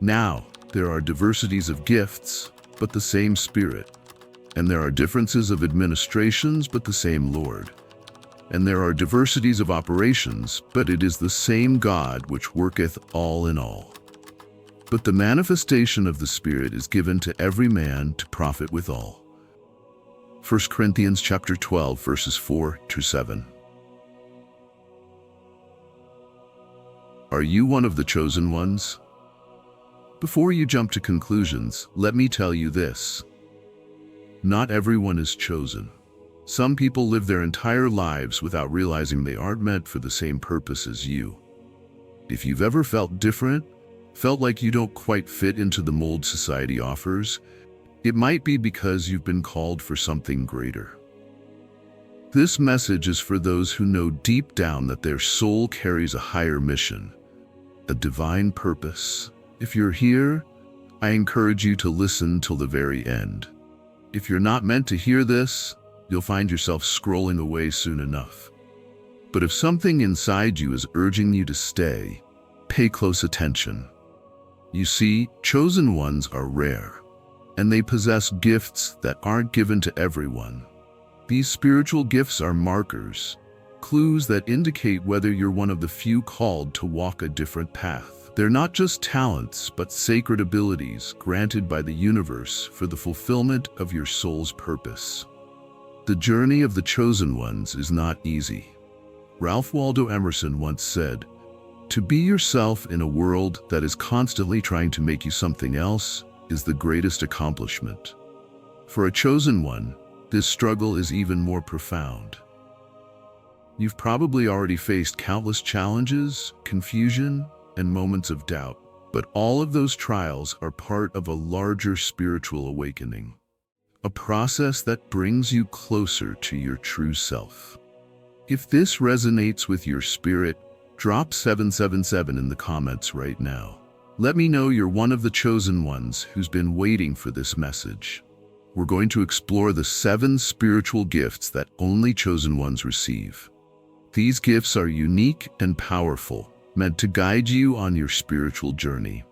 Now, there are diversities of gifts, but the same Spirit. And there are differences of administrations, but the same Lord. And there are diversities of operations, but it is the same God which worketh all in all. But the manifestation of the Spirit is given to every man to profit withal. 1 Corinthians chapter 12, verses 4-7. Are you one of the chosen ones? Before you jump to conclusions, let me tell you this. Not everyone is chosen. Some people live their entire lives without realizing they aren't meant for the same purpose as you. If you've ever felt different, felt like you don't quite fit into the mold society offers, it might be because you've been called for something greater. This message is for those who know deep down that their soul carries a higher mission, a divine purpose. If you're here, I encourage you to listen till the very end. If you're not meant to hear this, you'll find yourself scrolling away soon enough. But if something inside you is urging you to stay, pay close attention. You see, chosen ones are rare, and they possess gifts that aren't given to everyone. These spiritual gifts are markers, clues that indicate whether you're one of the few called to walk a different path. They're not just talents, but sacred abilities granted by the universe for the fulfillment of your soul's purpose. The journey of the chosen ones is not easy. Ralph Waldo Emerson once said, "To be yourself in a world that is constantly trying to make you something else is the greatest accomplishment." For a chosen one, this struggle is even more profound. You've probably already faced countless challenges, confusion, and moments of doubt, but all of those trials are part of a larger spiritual awakening, a process that brings you closer to your true self. If this resonates with your spirit, drop 777 in the comments right now. Let me know you're one of the chosen ones who's been waiting for this message. We're going to explore the 7 spiritual gifts that only chosen ones receive. These gifts are unique and powerful, meant to guide you on your spiritual journey.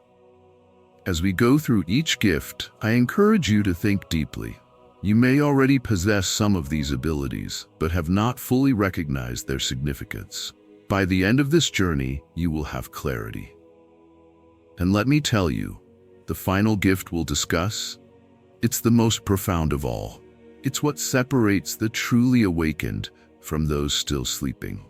As we go through each gift, I encourage you to think deeply. You may already possess some of these abilities, but have not fully recognized their significance. By the end of this journey, you will have clarity. And let me tell you, the final gift we'll discuss, it's the most profound of all. It's what separates the truly awakened from those still sleeping.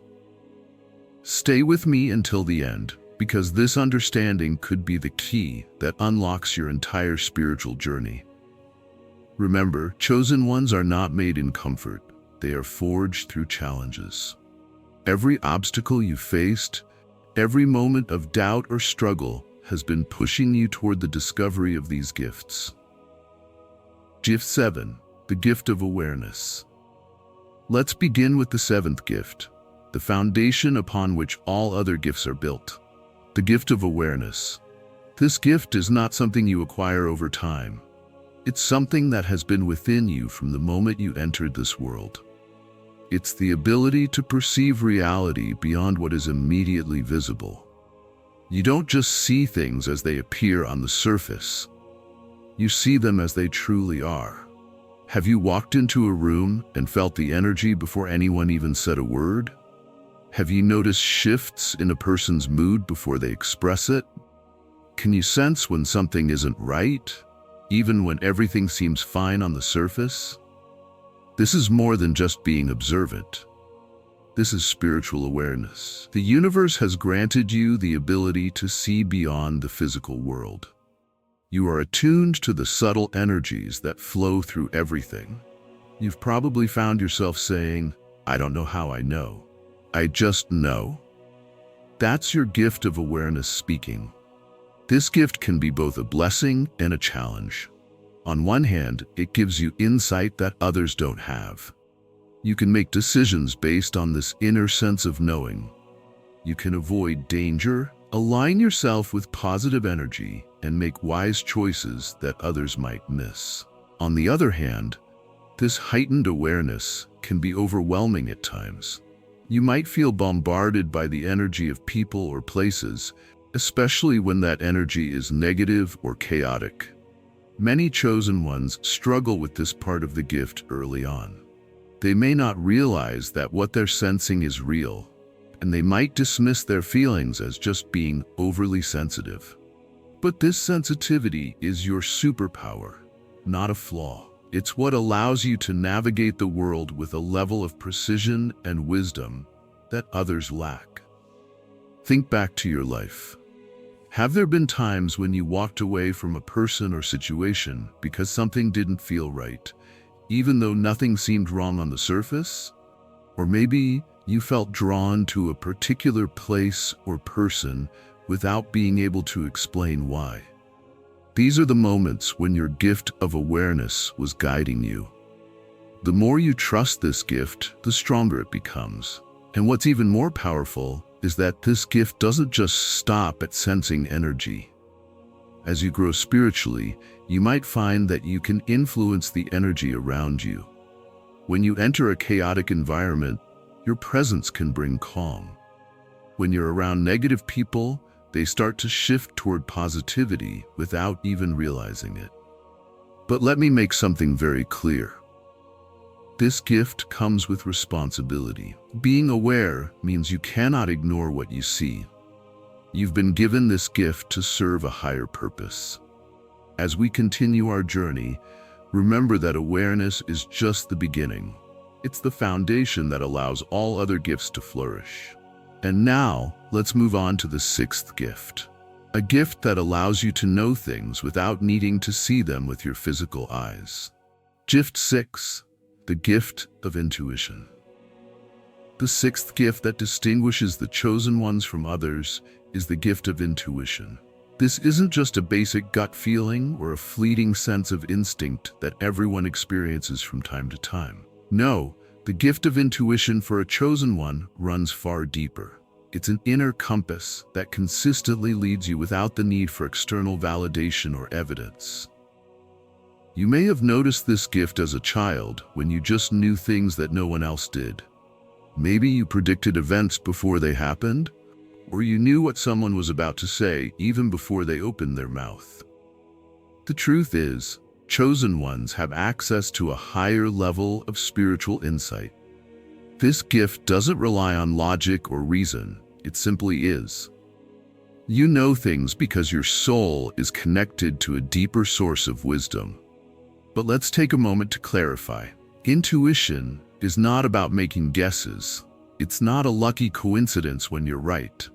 Stay with me until the end, because this understanding could be the key that unlocks your entire spiritual journey. Remember, chosen ones are not made in comfort. They are forged through challenges. Every obstacle you faced, every moment of doubt or struggle has been pushing you toward the discovery of these gifts. Gift 7, the gift of awareness. Let's begin with the 7th gift, the foundation upon which all other gifts are built. The gift of awareness. This gift is not something you acquire over time. It's something that has been within you from the moment you entered this world. It's the ability to perceive reality beyond what is immediately visible. You don't just see things as they appear on the surface. You see them as they truly are. Have you walked into a room and felt the energy before anyone even said a word? Have you noticed shifts in a person's mood before they express it? Can you sense when something isn't right, even when everything seems fine on the surface? This is more than just being observant. This is spiritual awareness. The universe has granted you the ability to see beyond the physical world. You are attuned to the subtle energies that flow through everything. You've probably found yourself saying, "I don't know how I know. I just know." That's your gift of awareness speaking. This gift can be both a blessing and a challenge. On one hand, it gives you insight that others don't have. You can make decisions based on this inner sense of knowing. You can avoid danger, align yourself with positive energy, and make wise choices that others might miss. On the other hand, this heightened awareness can be overwhelming at times. You might feel bombarded by the energy of people or places, especially when that energy is negative or chaotic. Many chosen ones struggle with this part of the gift early on. They may not realize that what they're sensing is real, and they might dismiss their feelings as just being overly sensitive. But this sensitivity is your superpower, not a flaw. It's what allows you to navigate the world with a level of precision and wisdom that others lack. Think back to your life. Have there been times when you walked away from a person or situation because something didn't feel right, even though nothing seemed wrong on the surface? Or maybe you felt drawn to a particular place or person without being able to explain why. These are the moments when your gift of awareness was guiding you. The more you trust this gift, the stronger it becomes. And what's even more powerful is that this gift doesn't just stop at sensing energy. As you grow spiritually, you might find that you can influence the energy around you. When you enter a chaotic environment, your presence can bring calm. When you're around negative people, they start to shift toward positivity without even realizing it. But let me make something very clear. This gift comes with responsibility. Being aware means you cannot ignore what you see. You've been given this gift to serve a higher purpose. As we continue our journey, remember that awareness is just the beginning. It's the foundation that allows all other gifts to flourish. And now, let's move on to the sixth gift. A gift that allows you to know things without needing to see them with your physical eyes. Gift 6. The gift of intuition. The sixth gift that distinguishes the chosen ones from others is the gift of intuition. This isn't just a basic gut feeling or a fleeting sense of instinct that everyone experiences from time to time. No, the gift of intuition for a chosen one runs far deeper. It's an inner compass that consistently leads you without the need for external validation or evidence. You may have noticed this gift as a child when you just knew things that no one else did. Maybe you predicted events before they happened, or you knew what someone was about to say even before they opened their mouth. The truth is, chosen ones have access to a higher level of spiritual insight. This gift doesn't rely on logic or reason, it simply is. You know things because your soul is connected to a deeper source of wisdom. But let's take a moment to clarify. Intuition is not about making guesses. It's not a lucky coincidence when you're right.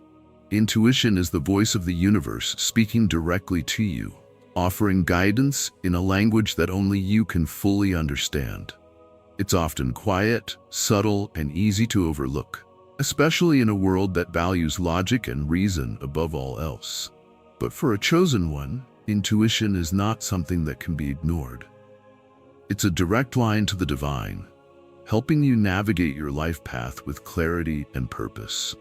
Intuition is the voice of the universe speaking directly to you, offering guidance in a language that only you can fully understand. It's often quiet, subtle, and easy to overlook, especially in a world that values logic and reason above all else. But for a chosen one, intuition is not something that can be ignored. It's a direct line to the divine, helping you navigate your life path with clarity and purpose.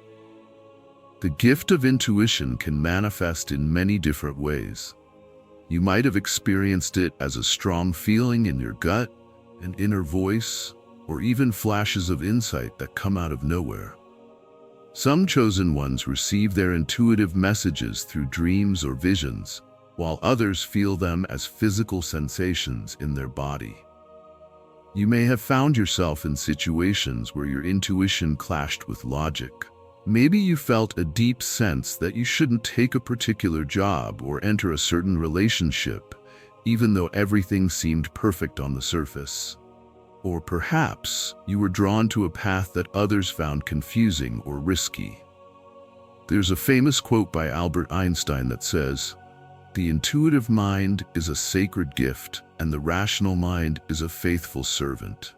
The gift of intuition can manifest in many different ways. You might have experienced it as a strong feeling in your gut, an inner voice, or even flashes of insight that come out of nowhere. Some chosen ones receive their intuitive messages through dreams or visions, while others feel them as physical sensations in their body. You may have found yourself in situations where your intuition clashed with logic. Maybe you felt a deep sense that you shouldn't take a particular job or enter a certain relationship, even though everything seemed perfect on the surface. Or perhaps you were drawn to a path that others found confusing or risky. There's a famous quote by Albert Einstein that says, "The intuitive mind is a sacred gift, and the rational mind is a faithful servant."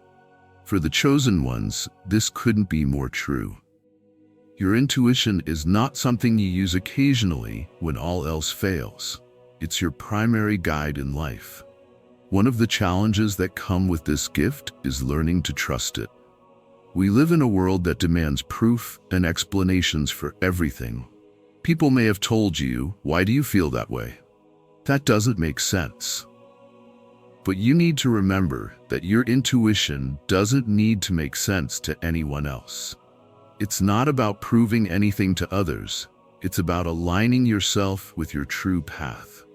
For the chosen ones, this couldn't be more true. Your intuition is not something you use occasionally when all else fails. It's your primary guide in life. One of the challenges that come with this gift is learning to trust it. We live in a world that demands proof and explanations for everything. People may have told you, "Why do you feel that way?" That doesn't make sense. But you need to remember that your intuition doesn't need to make sense to anyone else. It's not about proving anything to others. It's about aligning yourself with your true path.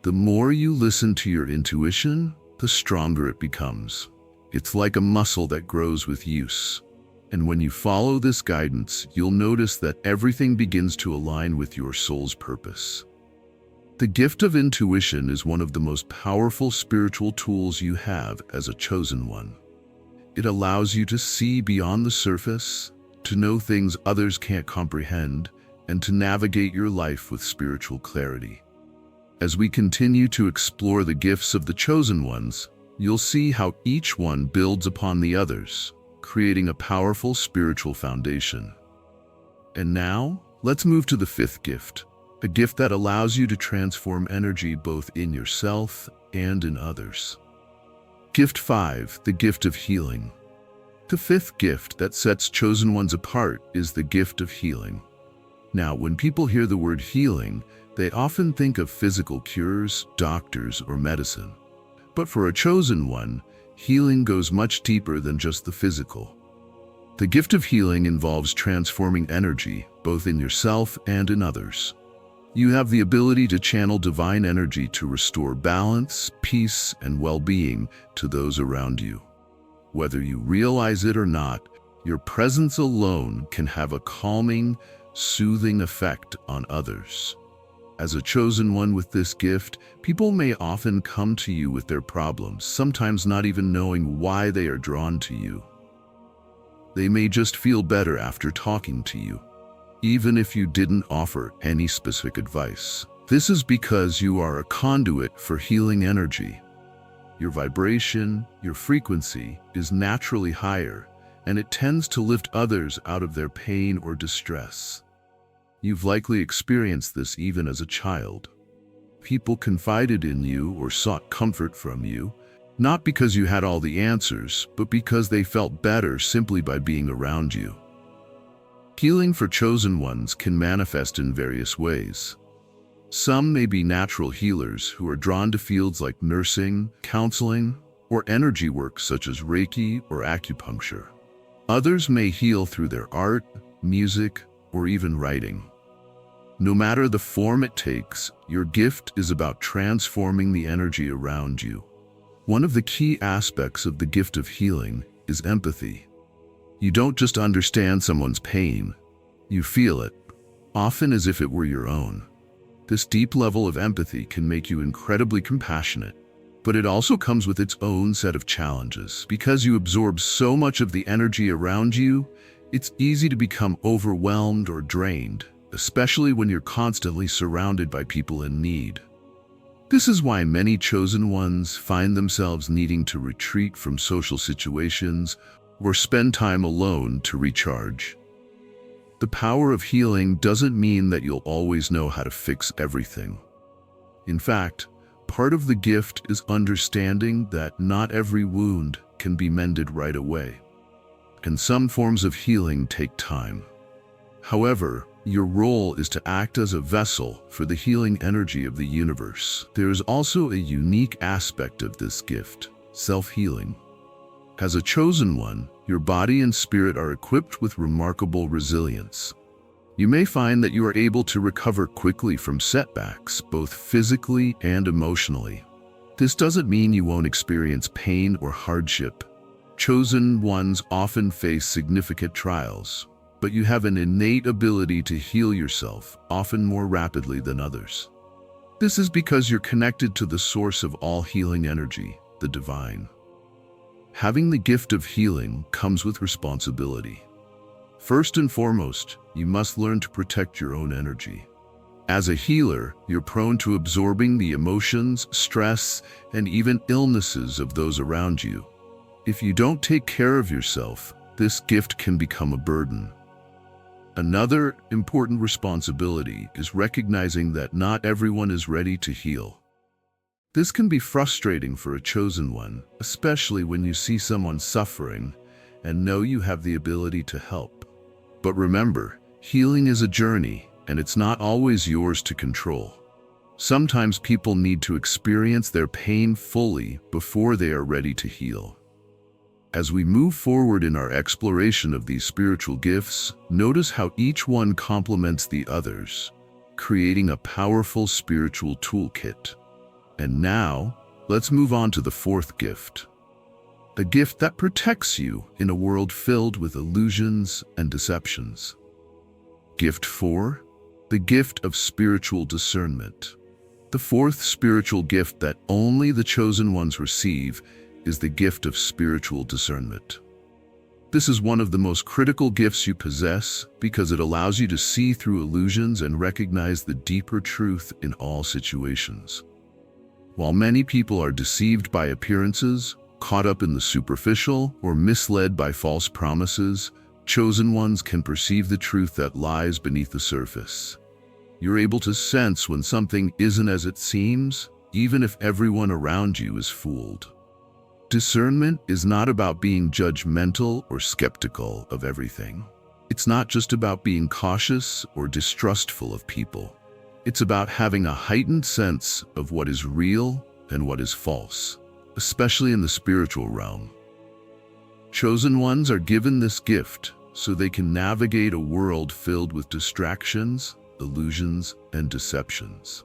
The more you listen to your intuition, the stronger it becomes. It's like a muscle that grows with use. And when you follow this guidance, you'll notice that everything begins to align with your soul's purpose. The gift of intuition is one of the most powerful spiritual tools you have as a chosen one. It allows you to see beyond the surface, to know things others can't comprehend, and to navigate your life with spiritual clarity. As we continue to explore the gifts of the chosen ones, you'll see how each one builds upon the others, creating a powerful spiritual foundation. And now, let's move to the fifth gift, a gift that allows you to transform energy both in yourself and in others. Gift 5, the gift of healing. The fifth gift that sets chosen ones apart is the gift of healing. Now, when people hear the word healing, they often think of physical cures, doctors, or medicine. But for a chosen one, healing goes much deeper than just the physical. The gift of healing involves transforming energy, both in yourself and in others. You have the ability to channel divine energy to restore balance, peace, and well-being to those around you. Whether you realize it or not, your presence alone can have a calming, soothing effect on others. As a chosen one with this gift, people may often come to you with their problems, sometimes not even knowing why they are drawn to you. They may just feel better after talking to you, even if you didn't offer any specific advice. This is because you are a conduit for healing energy. Your vibration, your frequency, is naturally higher, and it tends to lift others out of their pain or distress. You've likely experienced this even as a child. People confided in you or sought comfort from you, not because you had all the answers, but because they felt better simply by being around you. Healing for chosen ones can manifest in various ways. Some may be natural healers who are drawn to fields like nursing, counseling, or energy work such as Reiki or acupuncture. Others may heal through their art, music, or even writing. No matter the form it takes, your gift is about transforming the energy around you. One of the key aspects of the gift of healing is empathy. You don't just understand someone's pain, you feel it, often as if it were your own. This deep level of empathy can make you incredibly compassionate, but it also comes with its own set of challenges. Because you absorb so much of the energy around you, it's easy to become overwhelmed or drained, especially when you're constantly surrounded by people in need. This is why many chosen ones find themselves needing to retreat from social situations or spend time alone to recharge. The power of healing doesn't mean that you'll always know how to fix everything. In fact, part of the gift is understanding that not every wound can be mended right away, and some forms of healing take time. However, your role is to act as a vessel for the healing energy of the universe. There is also a unique aspect of this gift, self-healing. As a chosen one, your body and spirit are equipped with remarkable resilience. You may find that you are able to recover quickly from setbacks, both physically and emotionally. This doesn't mean you won't experience pain or hardship. Chosen ones often face significant trials, but you have an innate ability to heal yourself, often more rapidly than others. This is because you're connected to the source of all healing energy, the divine. Having the gift of healing comes with responsibility. First and foremost, you must learn to protect your own energy. As a healer, you're prone to absorbing the emotions, stress, and even illnesses of those around you. If you don't take care of yourself, this gift can become a burden. Another important responsibility is recognizing that not everyone is ready to heal. This can be frustrating for a chosen one, especially when you see someone suffering and know you have the ability to help. But remember, healing is a journey, and it's not always yours to control. Sometimes people need to experience their pain fully before they are ready to heal. As we move forward in our exploration of these spiritual gifts, notice how each one complements the others, creating a powerful spiritual toolkit. And now, let's move on to the fourth gift. A gift that protects you in a world filled with illusions and deceptions. Gift 4, the gift of spiritual discernment. The fourth spiritual gift that only the chosen ones receive is the gift of spiritual discernment. This is one of the most critical gifts you possess because it allows you to see through illusions and recognize the deeper truth in all situations. While many people are deceived by appearances, caught up in the superficial, or misled by false promises, chosen ones can perceive the truth that lies beneath the surface. You're able to sense when something isn't as it seems, even if everyone around you is fooled. Discernment is not about being judgmental or skeptical of everything. It's not just about being cautious or distrustful of people. It's about having a heightened sense of what is real and what is false, especially in the spiritual realm. Chosen ones are given this gift so they can navigate a world filled with distractions, illusions, and deceptions.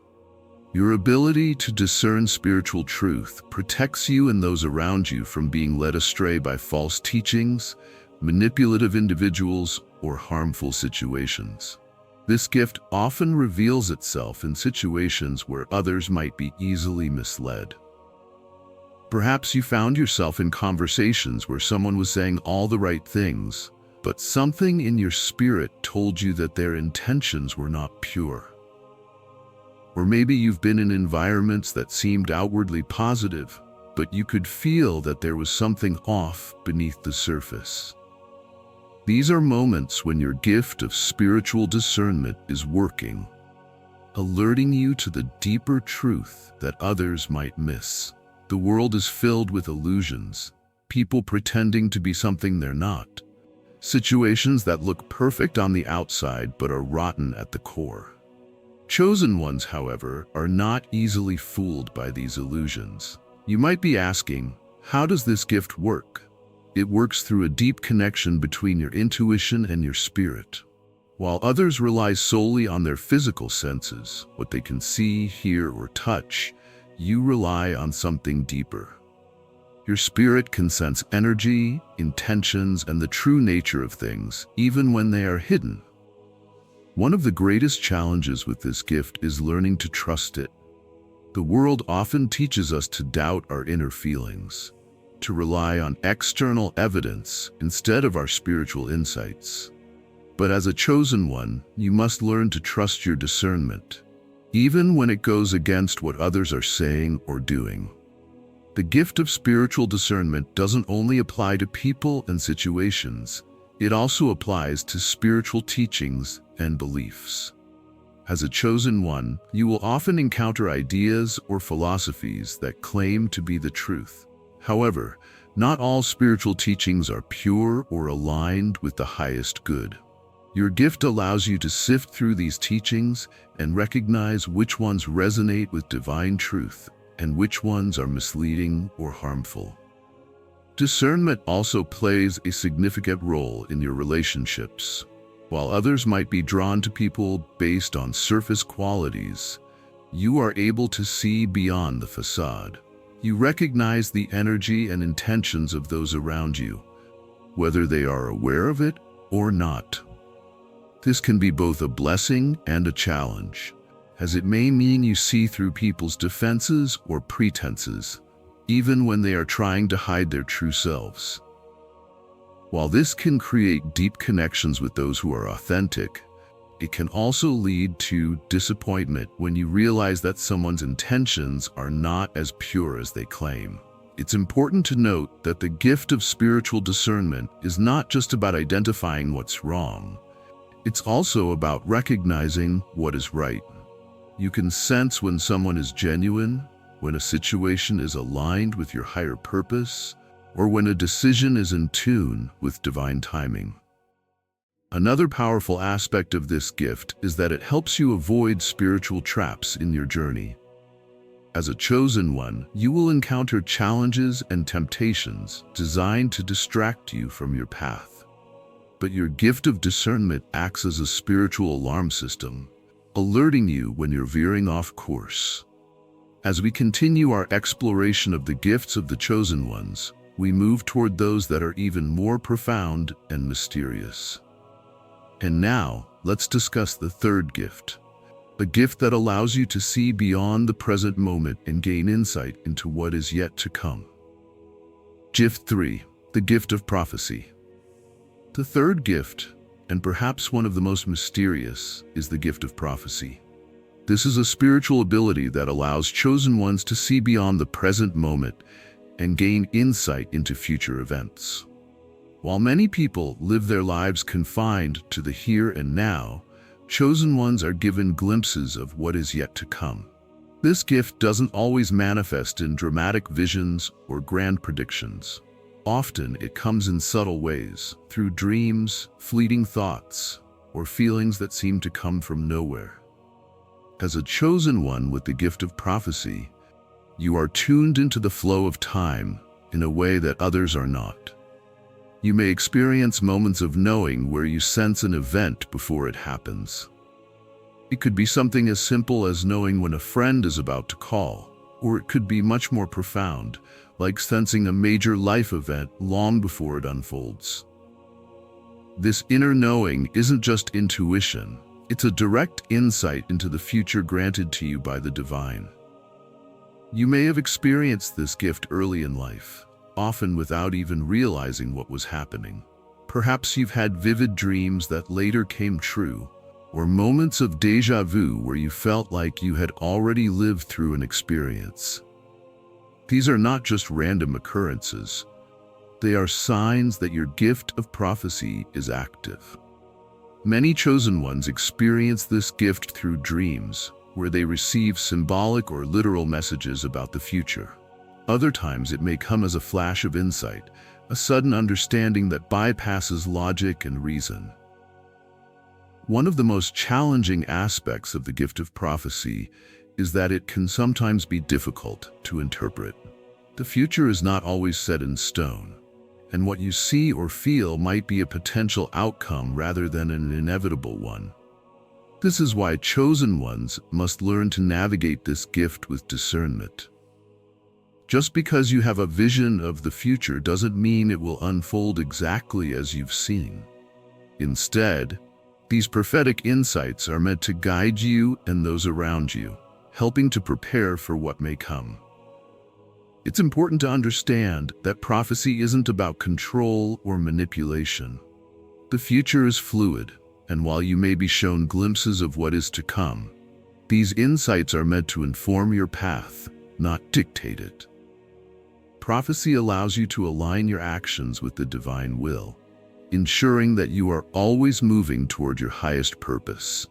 Your ability to discern spiritual truth protects you and those around you from being led astray by false teachings, manipulative individuals, or harmful situations. This gift often reveals itself in situations where others might be easily misled. Perhaps you found yourself in conversations where someone was saying all the right things, but something in your spirit told you that their intentions were not pure. Or maybe you've been in environments that seemed outwardly positive, but you could feel that there was something off beneath the surface. These are moments when your gift of spiritual discernment is working, alerting you to the deeper truth that others might miss. The world is filled with illusions, people pretending to be something they're not, situations that look perfect on the outside but are rotten at the core. Chosen ones, however, are not easily fooled by these illusions. You might be asking, how does this gift work? It works through a deep connection between your intuition and your spirit. While others rely solely on their physical senses, what they can see, hear, or touch, you rely on something deeper. Your spirit can sense energy, intentions, and the true nature of things, even when they are hidden. One of the greatest challenges with this gift is learning to trust it. The world often teaches us to doubt our inner feelings, to rely on external evidence instead of our spiritual insights. But as a chosen one, you must learn to trust your discernment, even when it goes against what others are saying or doing. The gift of spiritual discernment doesn't only apply to people and situations, it also applies to spiritual teachings and beliefs. As a chosen one, you will often encounter ideas or philosophies that claim to be the truth. However, not all spiritual teachings are pure or aligned with the highest good. Your gift allows you to sift through these teachings and recognize which ones resonate with divine truth and which ones are misleading or harmful. Discernment also plays a significant role in your relationships. While others might be drawn to people based on surface qualities, you are able to see beyond the facade. You recognize the energy and intentions of those around you, whether they are aware of it or not. This can be both a blessing and a challenge, as it may mean you see through people's defenses or pretenses, even when they are trying to hide their true selves. While this can create deep connections with those who are authentic, it can also lead to disappointment when you realize that someone's intentions are not as pure as they claim. It's important to note that the gift of spiritual discernment is not just about identifying what's wrong. It's also about recognizing what is right. You can sense when someone is genuine, when a situation is aligned with your higher purpose, or when a decision is in tune with divine timing. Another powerful aspect of this gift is that it helps you avoid spiritual traps in your journey. As a chosen one, you will encounter challenges and temptations designed to distract you from your path. But your gift of discernment acts as a spiritual alarm system, alerting you when you're veering off course. As we continue our exploration of the gifts of the chosen ones, we move toward those that are even more profound and mysterious. And now, let's discuss the third gift, a gift that allows you to see beyond the present moment and gain insight into what is yet to come. Gift 3, the gift of prophecy. The third gift, and perhaps one of the most mysterious, is the gift of prophecy. This is a spiritual ability that allows chosen ones to see beyond the present moment and gain insight into future events. While many people live their lives confined to the here and now, chosen ones are given glimpses of what is yet to come. This gift doesn't always manifest in dramatic visions or grand predictions. Often it comes in subtle ways, through dreams, fleeting thoughts, or feelings that seem to come from nowhere. As a chosen one with the gift of prophecy, you are tuned into the flow of time in a way that others are not. You may experience moments of knowing where you sense an event before it happens. It could be something as simple as knowing when a friend is about to call, or it could be much more profound, like sensing a major life event long before it unfolds. This inner knowing isn't just intuition. It's a direct insight into the future granted to you by the divine. You may have experienced this gift early in life, often without even realizing what was happening. Perhaps you've had vivid dreams that later came true, or moments of déjà vu where you felt like you had already lived through an experience. These are not just random occurrences. They are signs that your gift of prophecy is active. Many chosen ones experience this gift through dreams, where they receive symbolic or literal messages about the future. Other times it may come as a flash of insight, a sudden understanding that bypasses logic and reason. One of the most challenging aspects of the gift of prophecy is that it can sometimes be difficult to interpret. The future is not always set in stone, and what you see or feel might be a potential outcome rather than an inevitable one. This is why chosen ones must learn to navigate this gift with discernment. Just because you have a vision of the future doesn't mean it will unfold exactly as you've seen. Instead, these prophetic insights are meant to guide you and those around you, helping to prepare for what may come. It's important to understand that prophecy isn't about control or manipulation. The future is fluid, and while you may be shown glimpses of what is to come, these insights are meant to inform your path, not dictate it. Prophecy allows you to align your actions with the divine will, ensuring that you are always moving toward your highest purpose.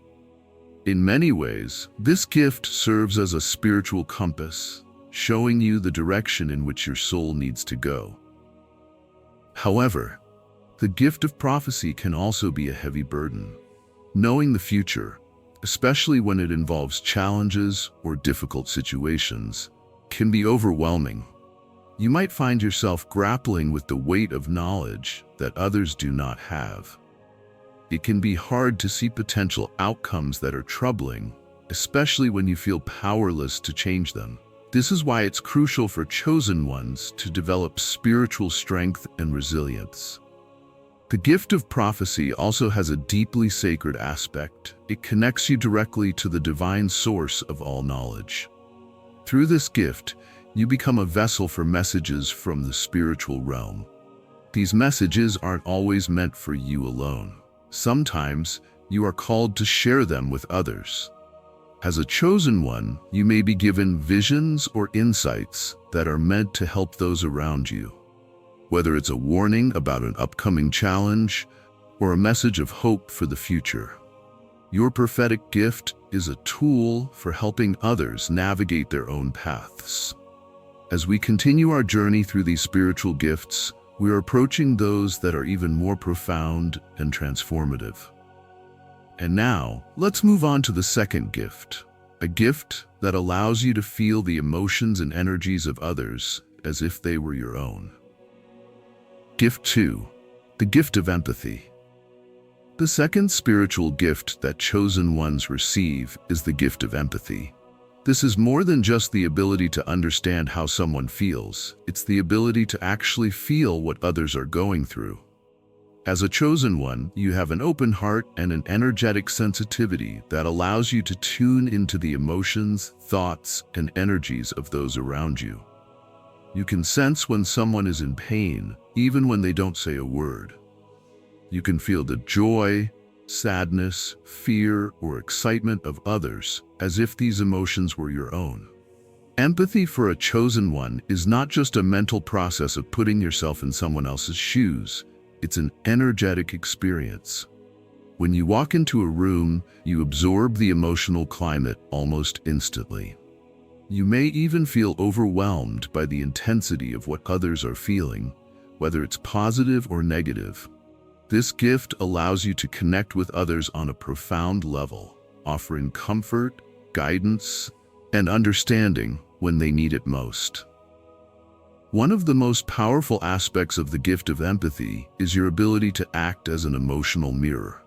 In many ways, this gift serves as a spiritual compass, showing you the direction in which your soul needs to go. However, the gift of prophecy can also be a heavy burden. Knowing the future, especially when it involves challenges or difficult situations, can be overwhelming. You might find yourself grappling with the weight of knowledge that others do not have. It can be hard to see potential outcomes that are troubling, especially when you feel powerless to change them. This is why it's crucial for chosen ones to develop spiritual strength and resilience. The gift of prophecy also has a deeply sacred aspect. It connects you directly to the divine source of all knowledge. Through this gift, you become a vessel for messages from the spiritual realm. These messages aren't always meant for you alone. Sometimes, you are called to share them with others. As a chosen one, you may be given visions or insights that are meant to help those around you. Whether it's a warning about an upcoming challenge or a message of hope for the future. Your prophetic gift is a tool for helping others navigate their own paths. As we continue our journey through these spiritual gifts, we are approaching those that are even more profound and transformative. And now, let's move on to the second gift, a gift that allows you to feel the emotions and energies of others as if they were your own. Gift 2. The gift of empathy. The second spiritual gift that chosen ones receive is the gift of empathy. This is more than just the ability to understand how someone feels. It's the ability to actually feel what others are going through. As a chosen one, you have an open heart and an energetic sensitivity that allows you to tune into the emotions, thoughts, and energies of those around you. You can sense when someone is in pain, even when they don't say a word. You can feel the joy, sadness, fear, or excitement of others as if these emotions were your own. Empathy for a chosen one is not just a mental process of putting yourself in someone else's shoes. It's an energetic experience. When you walk into a room, you absorb the emotional climate almost instantly. You may even feel overwhelmed by the intensity of what others are feeling, whether it's positive or negative. This gift allows you to connect with others on a profound level, offering comfort, guidance, and understanding when they need it most. One of the most powerful aspects of the gift of empathy is your ability to act as an emotional mirror.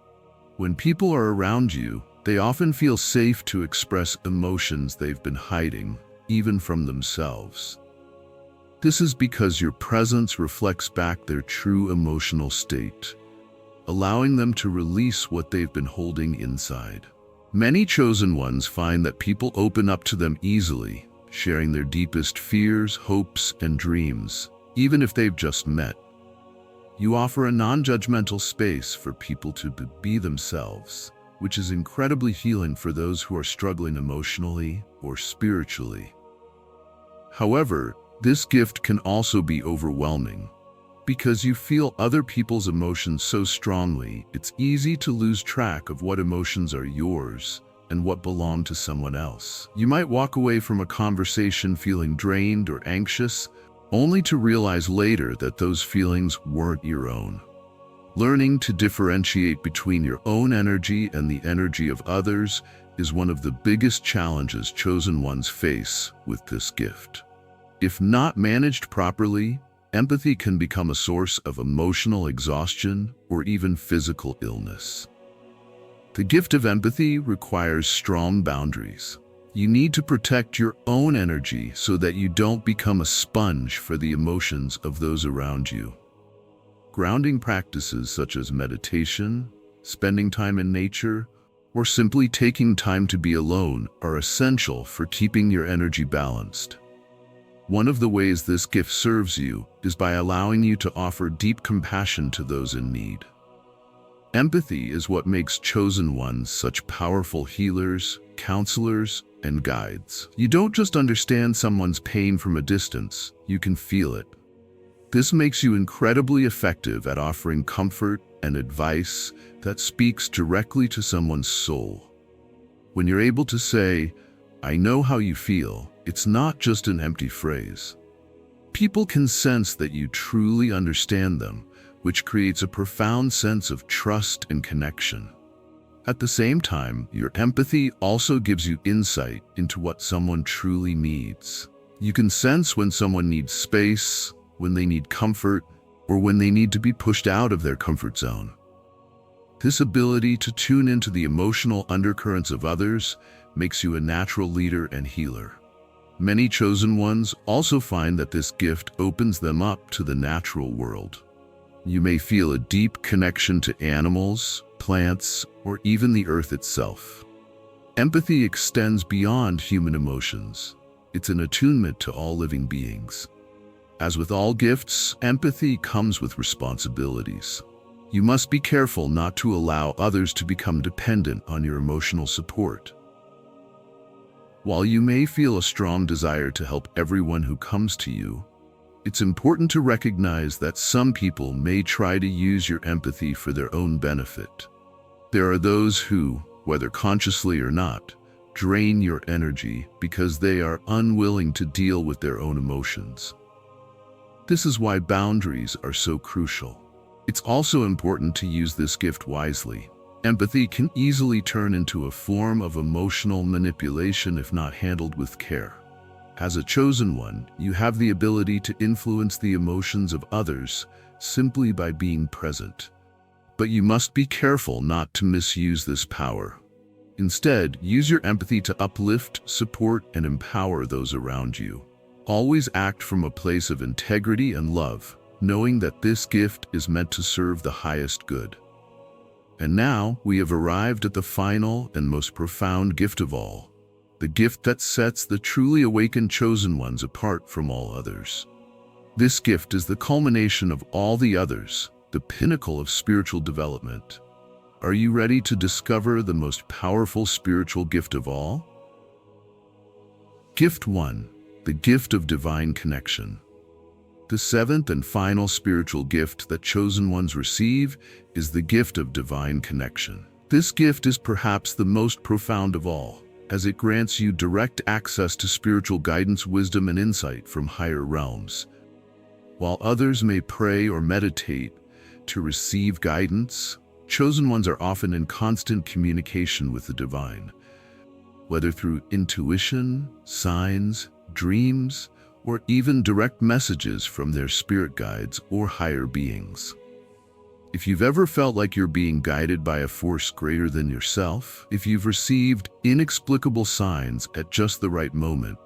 When people are around you, they often feel safe to express emotions they've been hiding, even from themselves. This is because your presence reflects back their true emotional state, allowing them to release what they've been holding inside. Many chosen ones find that people open up to them easily, sharing their deepest fears, hopes, and dreams, even if they've just met. You offer a non-judgmental space for people to be themselves, which is incredibly healing for those who are struggling emotionally or spiritually. However, this gift can also be overwhelming. Because you feel other people's emotions so strongly, it's easy to lose track of what emotions are yours and what belong to someone else. You might walk away from a conversation feeling drained or anxious, only to realize later that those feelings weren't your own. Learning to differentiate between your own energy and the energy of others is one of the biggest challenges chosen ones face with this gift. If not managed properly, empathy can become a source of emotional exhaustion or even physical illness. The gift of empathy requires strong boundaries. You need to protect your own energy so that you don't become a sponge for the emotions of those around you. Grounding practices such as meditation, spending time in nature, or simply taking time to be alone are essential for keeping your energy balanced. One of the ways this gift serves you is by allowing you to offer deep compassion to those in need. Empathy is what makes chosen ones such powerful healers, counselors, and guides. You don't just understand someone's pain from a distance, you can feel it. This makes you incredibly effective at offering comfort and advice that speaks directly to someone's soul. When you're able to say, "I know how you feel," it's not just an empty phrase. People can sense that you truly understand them, which creates a profound sense of trust and connection. At the same time, your empathy also gives you insight into what someone truly needs. You can sense when someone needs space, when they need comfort, or when they need to be pushed out of their comfort zone. This ability to tune into the emotional undercurrents of others makes you a natural leader and healer. Many chosen ones also find that this gift opens them up to the natural world. You may feel a deep connection to animals, plants, or even the earth itself. Empathy extends beyond human emotions. It's an attunement to all living beings. As with all gifts, empathy comes with responsibilities. You must be careful not to allow others to become dependent on your emotional support. While you may feel a strong desire to help everyone who comes to you, it's important to recognize that some people may try to use your empathy for their own benefit. There are those who, whether consciously or not, drain your energy because they are unwilling to deal with their own emotions. This is why boundaries are so crucial. It's also important to use this gift wisely. Empathy can easily turn into a form of emotional manipulation if not handled with care. As a chosen one, you have the ability to influence the emotions of others simply by being present. But you must be careful not to misuse this power. Instead, use your empathy to uplift, support, and empower those around you. Always act from a place of integrity and love, knowing that this gift is meant to serve the highest good. And now, we have arrived at the final and most profound gift of all, the gift that sets the truly awakened chosen ones apart from all others. This gift is the culmination of all the others, the pinnacle of spiritual development. Are you ready to discover the most powerful spiritual gift of all? Gift 1. The gift of divine connection. The seventh and final spiritual gift that chosen ones receive is the gift of divine connection. This gift is perhaps the most profound of all, as it grants you direct access to spiritual guidance, wisdom, and insight from higher realms. While others may pray or meditate to receive guidance, chosen ones are often in constant communication with the divine, whether through intuition, signs, dreams, or even direct messages from their spirit guides or higher beings. If you've ever felt like you're being guided by a force greater than yourself, if you've received inexplicable signs at just the right moment,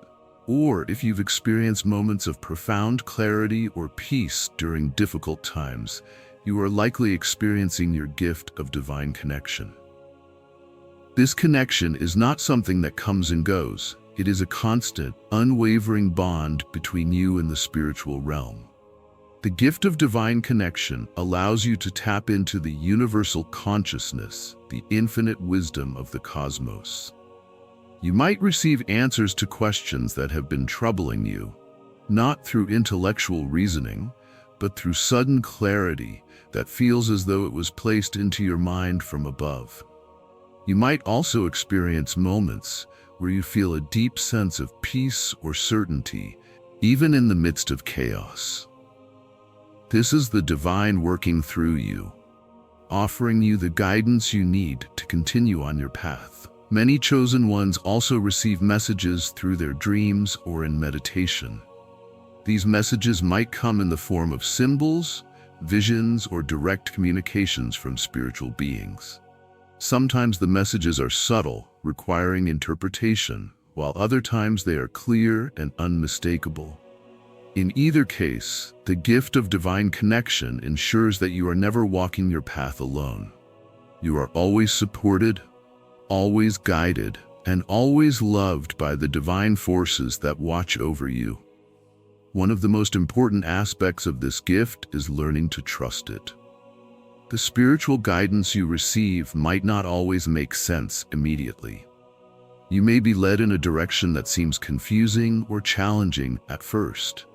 or if you've experienced moments of profound clarity or peace during difficult times, you are likely experiencing your gift of divine connection. This connection is not something that comes and goes. It is a constant, unwavering bond between you and the spiritual realm. The gift of divine connection allows you to tap into the universal consciousness, the infinite wisdom of the cosmos. You might receive answers to questions that have been troubling you, not through intellectual reasoning, but through sudden clarity that feels as though it was placed into your mind from above. You might also experience moments where you feel a deep sense of peace or certainty, even in the midst of chaos. This is the divine working through you, offering you the guidance you need to continue on your path. Many chosen ones also receive messages through their dreams or in meditation. These messages might come in the form of symbols, visions, or direct communications from spiritual beings. Sometimes the messages are subtle, requiring interpretation, while other times they are clear and unmistakable. In either case, the gift of divine connection ensures that you are never walking your path alone. You are always supported, always guided, and always loved by the divine forces that watch over you. One of the most important aspects of this gift is learning to trust it. The spiritual guidance you receive might not always make sense immediately. You may be led in a direction that seems confusing or challenging at first,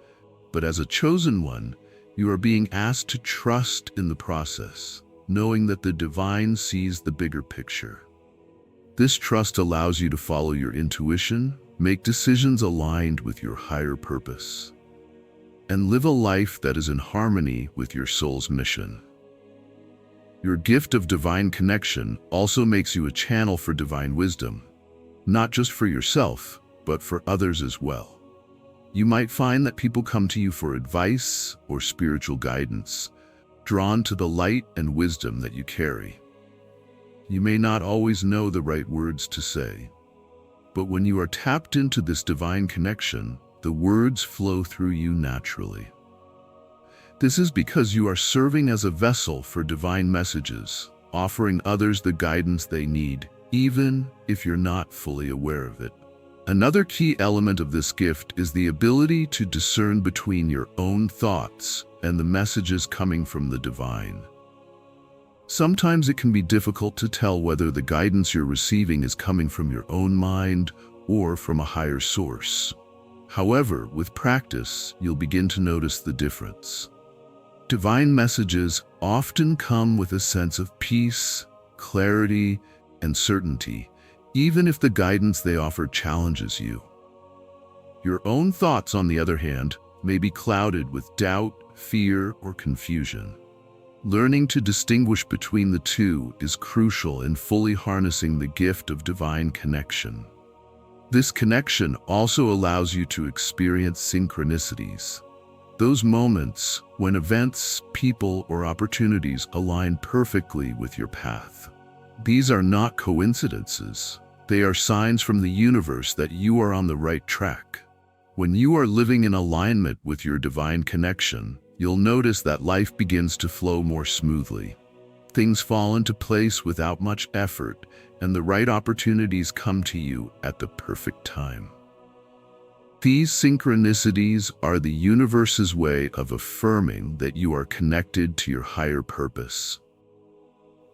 but as a chosen one, you are being asked to trust in the process, knowing that the divine sees the bigger picture. This trust allows you to follow your intuition, make decisions aligned with your higher purpose, and live a life that is in harmony with your soul's mission. Your gift of divine connection also makes you a channel for divine wisdom, not just for yourself, but for others as well. You might find that people come to you for advice or spiritual guidance, drawn to the light and wisdom that you carry. You may not always know the right words to say, but when you are tapped into this divine connection, the words flow through you naturally. This is because you are serving as a vessel for divine messages, offering others the guidance they need, even if you're not fully aware of it. Another key element of this gift is the ability to discern between your own thoughts and the messages coming from the divine. Sometimes it can be difficult to tell whether the guidance you're receiving is coming from your own mind or from a higher source. However, with practice, you'll begin to notice the difference. Divine messages often come with a sense of peace, clarity, and certainty, even if the guidance they offer challenges you. Your own thoughts, on the other hand, may be clouded with doubt, fear, or confusion. Learning to distinguish between the two is crucial in fully harnessing the gift of divine connection. This connection also allows you to experience synchronicities, those moments when events, people, or opportunities align perfectly with your path. These are not coincidences. They are signs from the universe that you are on the right track. When you are living in alignment with your divine connection, you'll notice that life begins to flow more smoothly. Things fall into place without much effort, and the right opportunities come to you at the perfect time. These synchronicities are the universe's way of affirming that you are connected to your higher purpose.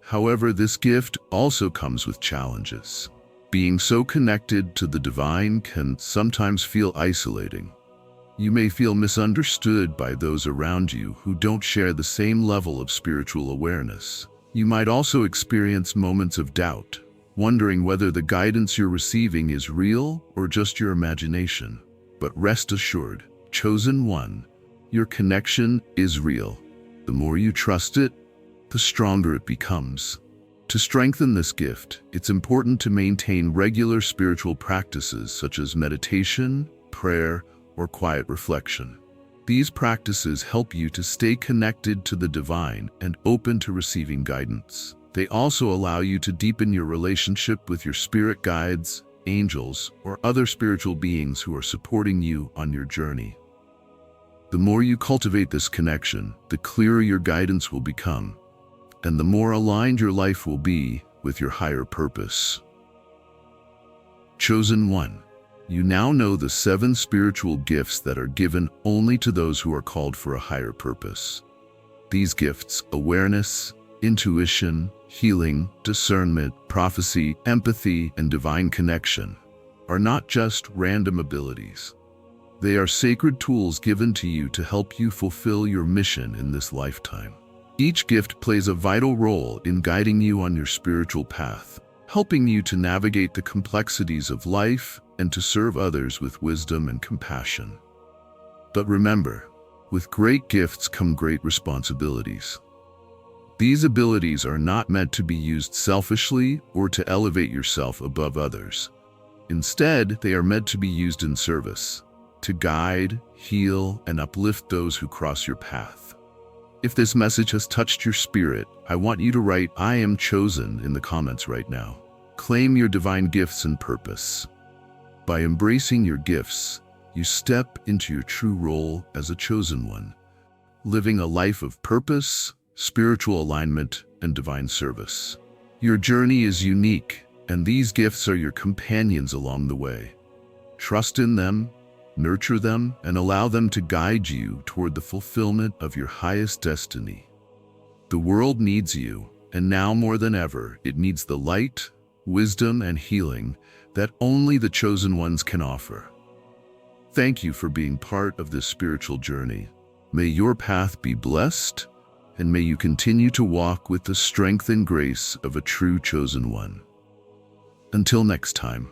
However, this gift also comes with challenges. Being so connected to the divine can sometimes feel isolating. You may feel misunderstood by those around you who don't share the same level of spiritual awareness. You might also experience moments of doubt, wondering whether the guidance you're receiving is real or just your imagination. But rest assured, chosen one, your connection is real. The more you trust it, the stronger it becomes. To strengthen this gift, it's important to maintain regular spiritual practices such as meditation, prayer, or quiet reflection. These practices help you to stay connected to the divine and open to receiving guidance. They also allow you to deepen your relationship with your spirit guides, angels, or other spiritual beings who are supporting you on your journey. The more you cultivate this connection, the clearer your guidance will become, and the more aligned your life will be with your higher purpose. Chosen one, you now know the 7 spiritual gifts that are given only to those who are called for a higher purpose. These gifts, awareness, intuition, healing, discernment, prophecy, empathy, and divine connection, are not just random abilities. They are sacred tools given to you to help you fulfill your mission in this lifetime. Each gift plays a vital role in guiding you on your spiritual path, helping you to navigate the complexities of life and to serve others with wisdom and compassion. But remember, with great gifts come great responsibilities. These abilities are not meant to be used selfishly or to elevate yourself above others. Instead, they are meant to be used in service, to guide, heal, and uplift those who cross your path. If this message has touched your spirit, I want you to write "I am chosen" in the comments right now. Claim your divine gifts and purpose. By embracing your gifts, you step into your true role as a chosen one, living a life of purpose, spiritual alignment, and divine service. Your journey is unique, and these gifts are your companions along the way. Trust in them, nurture them, and allow them to guide you toward the fulfillment of your highest destiny. The world needs you, and now more than ever, it needs the light, wisdom, and healing that only the chosen ones can offer. Thank you for being part of this spiritual journey. May your path be blessed, and may you continue to walk with the strength and grace of a true chosen one. Until next time.